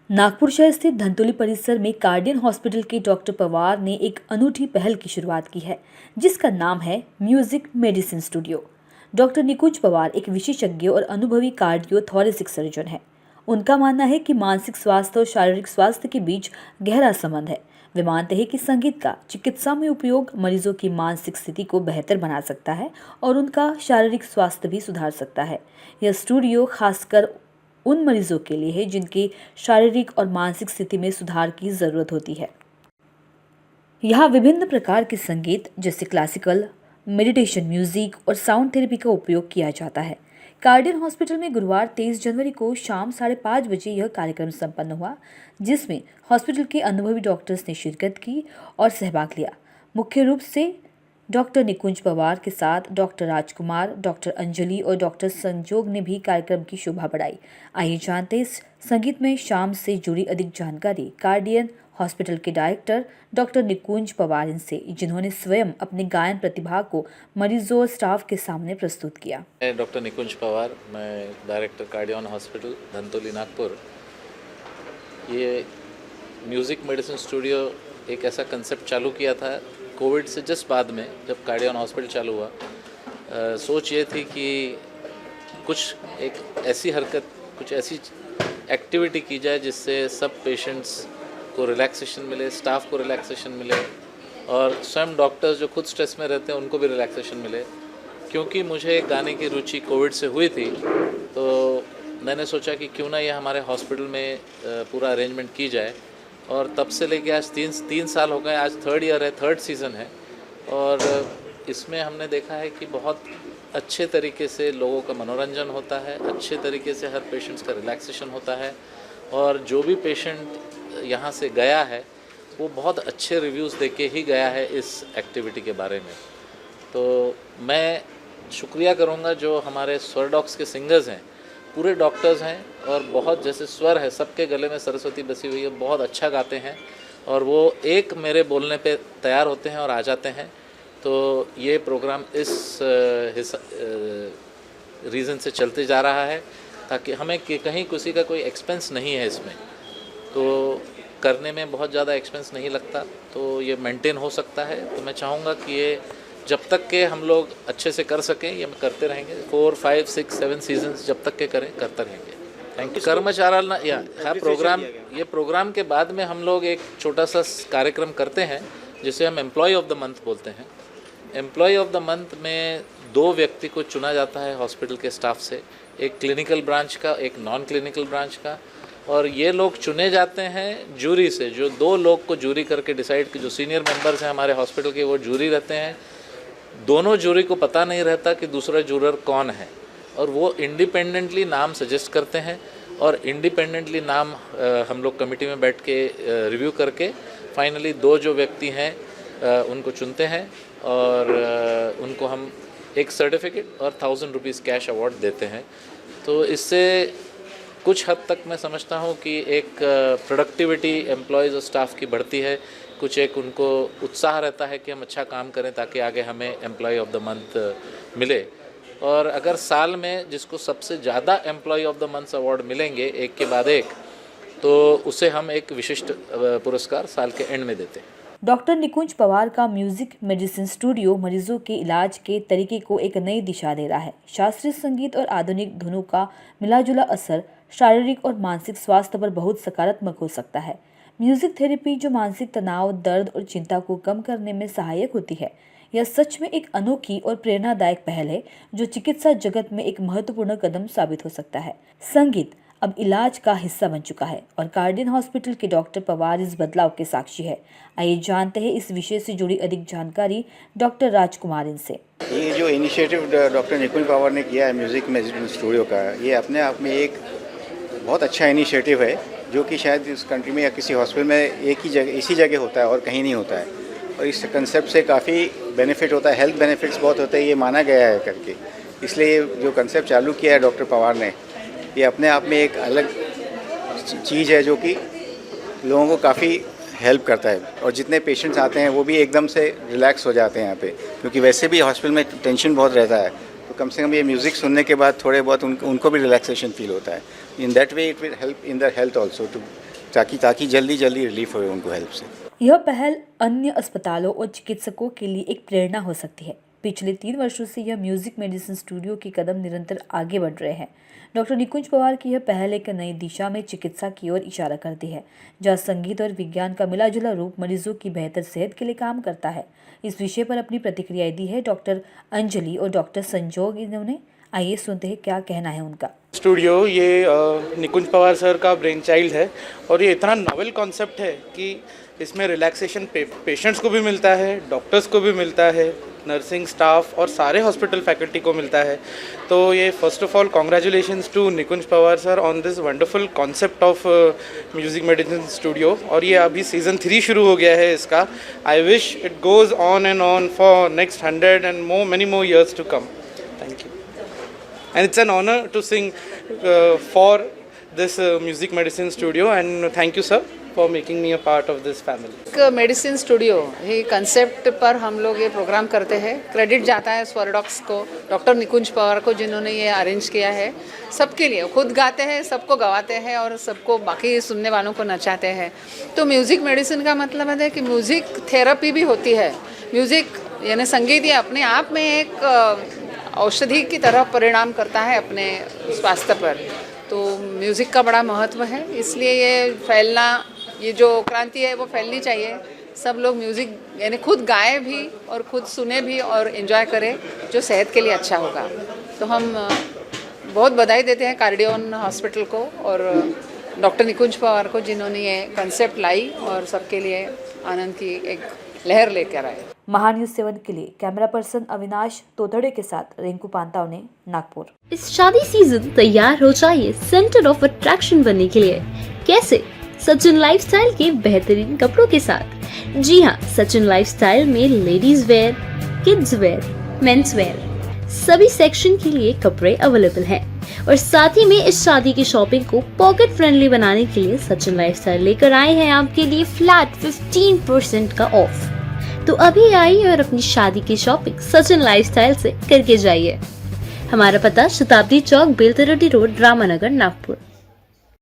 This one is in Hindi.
नागपुर शहर स्थित धंतोली परिसर में कार्डियन हॉस्पिटल के डॉक्टर पवार ने एक अनूठी पहल की शुरुआत की है, जिसका नाम है म्यूजिक मेडिसिन स्टूडियो। डॉक्टर निकुंज पवार एक विशेषज्ञ और अनुभवी कार्डियो थोरेसिक सर्जन है। उनका मानना है कि मानसिक स्वास्थ्य और शारीरिक स्वास्थ्य के बीच गहरा संबंध है। वे मानते हैं कि संगीत का चिकित्सा में उपयोग मरीजों की मानसिक स्थिति को बेहतर बना सकता है और उनका शारीरिक स्वास्थ्य भी सुधार सकता है। यह स्टूडियो खासकर उन मरीजों के लिए है जिनकी शारीरिक और मानसिक स्थिति में सुधार की जरूरत होती है। यहाँ विभिन्न प्रकार के संगीत जैसे क्लासिकल, मेडिटेशन म्यूजिक और साउंड थेरेपी का उपयोग किया जाता है। कार्डियन हॉस्पिटल में गुरुवार 23 जनवरी को शाम 5:30 बजे यह कार्यक्रम संपन्न हुआ, जिसमें हॉस्पिटल के अनुभवी डॉक्टर्स ने शिरकत की और सहभाग लिया। मुख्य रूप से डॉक्टर निकुंज पवार के साथ डॉक्टर राजकुमार, डॉक्टर अंजलि और डॉक्टर संजोग ने भी कार्यक्रम की शोभा बढ़ाई। आइए जानते इस संगीत में शाम से जुड़ी अधिक जानकारी कार्डियन हॉस्पिटल के डायरेक्टर डॉक्टर निकुंज पवार इनसे, जिन्होंने स्वयं अपने गायन प्रतिभा को मरीजों और स्टाफ के सामने प्रस्तुत किया। मैं डॉक्टर निकुंज पवार, मैं डायरेक्टर कार्डियन हॉस्पिटल धंतोली नागपुर। ये म्यूज़िक मेडिसिन स्टूडियो एक ऐसा कंसेप्ट चालू किया था कोविड से जस्ट बाद में, जब कार्डियन हॉस्पिटल चालू हुआ। सोच ये थी कि कुछ एक ऐसी हरकत, कुछ ऐसी एक्टिविटी की जाए जिससे सब पेशेंट्स को रिलैक्सेशन मिले, स्टाफ को रिलैक्सेशन मिले और स्वयं डॉक्टर्स जो खुद स्ट्रेस में रहते हैं उनको भी रिलैक्सेशन मिले। क्योंकि मुझे गाने की रुचि कोविड से हुई थी, तो मैंने सोचा कि क्यों ना ये हमारे हॉस्पिटल में पूरा अरेंजमेंट की जाए। और तब से लेके आज तीन साल हो गए, आज थर्ड ईयर है, थर्ड सीज़न है। और इसमें हमने देखा है कि बहुत अच्छे तरीके से लोगों का मनोरंजन होता है, अच्छे तरीके से हर पेशेंट्स का रिलैक्सेशन होता है। और जो भी पेशेंट यहाँ से गया है वो बहुत अच्छे रिव्यूज़ दे के ही गया है इस एक्टिविटी के बारे में। तो मैं शुक्रिया करूँगा जो हमारे स्वर डॉक्स के सिंगर्स हैं, पूरे डॉक्टर्स हैं और बहुत जैसे स्वर है, सबके गले में सरस्वती बसी हुई है, बहुत अच्छा गाते हैं और वो एक मेरे बोलने पे तैयार होते हैं और आ जाते हैं। तो ये प्रोग्राम इस रीज़न से चलते जा रहा है ताकि हमें कहीं किसी का कोई एक्सपेंस नहीं है इसमें, तो करने में बहुत ज़्यादा एक्सपेंस नहीं लगता, तो ये मेंटेन हो सकता है। तो मैं चाहूँगा कि ये जब तक के हम लोग अच्छे से कर सकें ये करते रहेंगे। 4, 5, 6, 7 सीजन्स जब तक के करें, करते रहेंगे। Thank you. कर्मचारालना ये प्रोग्राम के बाद में हम लोग एक छोटा सा कार्यक्रम करते हैं जिसे हम एम्प्लॉय ऑफ द मंथ बोलते हैं। एम्प्लॉय ऑफ द मंथ में 2 व्यक्ति को चुना जाता है हॉस्पिटल के स्टाफ से, एक क्लिनिकल ब्रांच का, एक नॉन क्लिनिकल ब्रांच का। और ये लोग चुने जाते हैं जूरी से, जो 2 लोग को जूरी करके डिसाइड कि जो सीनियर मेंबर्स हैं हमारे हॉस्पिटल के वो जूरी रहते हैं। दोनों जूरी को पता नहीं रहता कि दूसरा जूरर कौन है और वो इंडिपेंडेंटली नाम सजेस्ट करते हैं और इंडिपेंडेंटली नाम हम लोग कमेटी में बैठ के रिव्यू करके फाइनली 2 जो व्यक्ति हैं उनको चुनते हैं और उनको हम एक सर्टिफिकेट और 1000 रुपीज़ कैश अवार्ड देते हैं। तो इससे कुछ हद तक मैं समझता हूँ कि एक प्रोडक्टिविटी एम्प्लॉयज़ और स्टाफ की बढ़ती है, कुछ एक उनको उत्साह रहता है कि हम अच्छा काम करें ताकि आगे हमें एम्प्लॉय ऑफ द मंथ मिले। और अगर साल में जिसको सबसे ज़्यादा employee of the month award मिलेंगे एक के बाद एक, तो उसे हम एक विशिष्ट पुरस्कार साल के एंड में देते हैं। डॉक्टर निकुंज पवार का म्यूजिक मेडिसिन स्टूडियो मरीजों के इलाज के तरीके को एक नई दिशा दे रहा है। शास्त्रीय संगीत और आधुनिक धुनों का मिलाजुला असर शारीरिक और मानसिक स्वास्थ्य पर बहुत सकारात्मक हो सकता है। म्यूजिक थेरेपी जो मानसिक तनाव, दर्द और चिंता को कम करने में सहायक होती है, यह सच में एक अनोखी और प्रेरणादायक पहल है जो चिकित्सा जगत में एक महत्वपूर्ण कदम साबित हो सकता है। संगीत अब इलाज का हिस्सा बन चुका है और कार्डियन हॉस्पिटल के डॉक्टर पवार इस बदलाव के साक्षी है। आइए जानते हैं इस विषय से जुड़ी अधिक जानकारी डॉक्टर राजकुमार इनसे। ये जो इनिशिएटिव डॉक्टर निकुंज पवार ने किया है म्यूज़िक मेडिसिन स्टूडियो का, ये अपने आप में एक बहुत अच्छा इनिशिएटिव है जो कि शायद इस कंट्री में या किसी हॉस्पिटल में एक ही जगह, इसी जगह होता है और कहीं नहीं होता है। और इस कंसेप्ट से काफ़ी बेनिफिट होता है, हेल्थ बेनिफिट्स बहुत होते हैं, ये माना गया है करके। इसलिए जो कंसेप्ट चालू किया है डॉक्टर पवार ने, ये अपने आप में एक अलग चीज़ है जो कि लोगों को काफ़ी हेल्प करता है। और जितने पेशेंट्स आते हैं वो भी एकदम से रिलैक्स हो जाते हैं यहाँ पे, क्योंकि वैसे भी हॉस्पिटल में टेंशन बहुत रहता है। तो कम से कम ये म्यूज़िक सुनने के बाद थोड़े बहुत उनको भी रिलैक्सेशन फील होता है। In that way it will help in the health also to ताकि जल्दी जल्दी रिलीफ हो उनको हेल्प से। यह पहल अन्य अस्पतालों और चिकित्सकों के लिए एक प्रेरणा हो सकती है। पिछले 3 वर्षों से यह म्यूजिक मेडिसिन स्टूडियो के कदम निरंतर आगे बढ़ रहे हैं। डॉक्टर निकुंज पवार की यह पहल एक नई दिशा में चिकित्सा की ओर इशारा करती है, जहां संगीत और विज्ञान का मिलाजुला रूप मरीजों की बेहतर सेहत के लिए काम करता है। इस विषय पर अपनी प्रतिक्रियाएं दी है डॉक्टर अंजलि और डॉक्टर संजोग। इन्होंने आइए सुनते हैं क्या कहना है उनका। स्टूडियो ये निकुंज पवार सर का ब्रेन चाइल्ड है और ये इतना नॉवेल कॉन्सेप्ट है कि इसमें रिलैक्सेशन पेशेंट्स को भी मिलता है, डॉक्टर्स को भी मिलता है, नर्सिंग स्टाफ और सारे हॉस्पिटल फैकल्टी को मिलता है। तो ये first of all congratulations to Nikunj Pawar sir on this wonderful concept of music medicine studio. और ये अभी सीज़न 3 शुरू हो गया है इसका। I wish it goes on and on for next 100 and many more years to come. Thank you. And it's an honor to sing for this music medicine studio, and thank you sir for making me a part of this family. Medicine studio ये कंसेप्ट पर हम लोग ये प्रोग्राम करते हैं। क्रेडिट जाता है स्वरडॉक्स को, डॉक्टर निकुंज पवार को, जिन्होंने ये अरेंज किया है। सबके लिए खुद गाते हैं, सबको गवाते हैं और सबको बाकी सुनने वालों को नचाते हैं। तो म्यूज़िक मेडिसिन का मतलब है कि म्यूज़िक थेरेपी भी होती है। म्यूज़िक यानी संगीत ये अपने आप में एक औषधि की तरह परिणाम करता है अपने स्वास्थ्य पर। तो म्यूज़िक का बड़ा महत्व है, इसलिए ये फैलना, ये जो क्रांति है वो फैलनी चाहिए। सब लोग म्यूज़िक यानी खुद गाएं भी और खुद सुने भी और एंजॉय करें, जो सेहत के लिए अच्छा होगा। तो हम बहुत बधाई देते हैं कार्डियन हॉस्पिटल को और डॉक्टर निकुंज पवार को, जिन्होंने ये कंसेप्ट लाई और सबके लिए आनंद की एक लहर लेकर आए। महान्यूज 7 के लिए कैमरा पर्सन अविनाश तोतड़े के साथ रिंकू पांतावने, नागपुर। इस शादी सीजन तैयार हो जाइए सेंटर ऑफ अट्रैक्शन बनने के लिए। कैसे? सचिन लाइफस्टाइल के बेहतरीन कपड़ों के साथ। जी हाँ, सचिन लाइफस्टाइल में ladies wear, kids where, men's wear सभी सेक्शन के लिए कपड़े अवेलेबल हैं। और साथ ही में इस शादी की शॉपिंग को पॉकेट फ्रेंडली बनाने के लिए सचिन लाइफस्टाइल लेकर आए हैं आपके लिए फ्लैट 15% का ऑफ। तो अभी आइए और अपनी शादी की शॉपिंग सचिन लाइफस्टाइल से करके जाइए। हमारा पता शताब्दी चौक, बेलतरडी रोड, रामानगर, नागपुर।